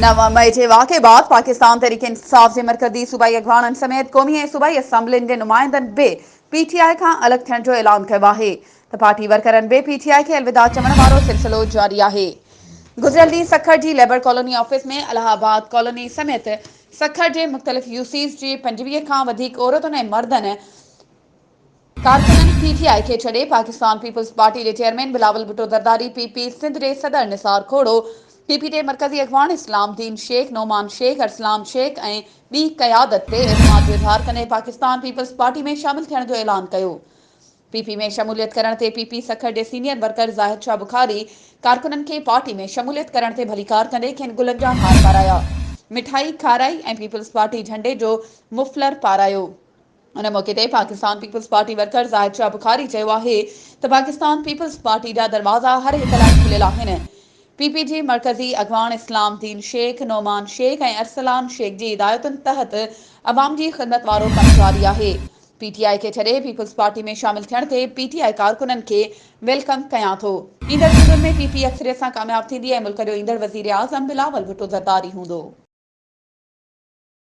9 May जे वाक़े बाद पाकिस्तान तहरीक इंसाफ जे मरकज़ी सूबाई अॻवाननि समेत क़ौमी ऐं सूबाई असम्बलियुनि जे नुमाइंदनि बि पीटीआई खां अलॻि थियण जो ऐलान कयो आहे त पार्टी वर्करनि बि पीटीआई खे अलविदा चवण वारो सिलसिलो जारी आहे। गुज़िरियल ॾींहुं सखर जी लेबर कॉलोनी ऑफिस में इलाहाबाद कॉलोनी समेत सखर जे मुख़्तलिफ़ यूसीज़ जी 25 खां वधीक औरतुनि ऐं मर्दनि कारकुननि पीटीआई खे छॾे पाकिस्तान पीपल्स पार्टी जे चेयरमैन बिलावल भुट्टो ज़रदारी, पीपी सिंध जे सदर निसार खोड़ो, पीपी जे मरकज़ी अॻवान इस्लामुद्दीन शेख, नोमान शेख, अरसलान शेख ऐं ॿी क़यादत ते एतमाद जो इज़हार कंदे पाकिस्तान पीपल्स पार्टी में शामिल थियण जो ऐलान कयो। पीपी में शमूलियत करण ते पीपी सखर जे सीनियर वर्कर ज़ाहिद शाह बुखारी कारकुननि खे पार्टी में शमूलियत करण ते भलीकार कंदे खेनि गुलनि जा हार पाराया, मिठाई खाराई ऐं पीपल्स पार्टी झंडे जो मुफ़लर पारायो। उन मौक़े ते Pakistan people's party worker Zahid Shah Bukhari चयो आहे त पाकिस्तान पीपल्स पार्टी जा दरवाज़ा हर हिक लाइ खुलियल आहिनि। पीपी जी मरकज़ी अॻवान इस्लामुद्दीन शेख, नोमान शेख ऐं अरसलान शेख जी हिदायतुनि तहत अवाम जी ख़िदमत वारो कमु जारी आहे। पीटीआई खे छॾे पीपल्स पार्टी में शामिल थियण ते पीटीआई कारकुननि खे वेलकम कयां थो। ईंदड़ चूंडुनि में पीपी अक्सरियत सां कामयाब थींदी ऐं मुल्क जो ईंदड़ वज़ीर आज़म बिलावल भुट्टो ज़रदारी हूंदो।